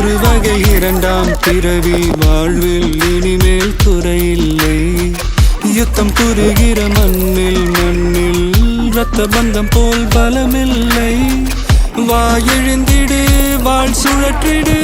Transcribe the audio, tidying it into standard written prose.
ஒரு வகை இரண்டாம் பிறவி வாழ்வில் இனிமேல் குறையில்லை யுத்தம் புரிகிற மண்ணில் இரத்த பந்தம் போல் பலமில்லை வா எழுந்திடு வாழ் சுழற்றிடு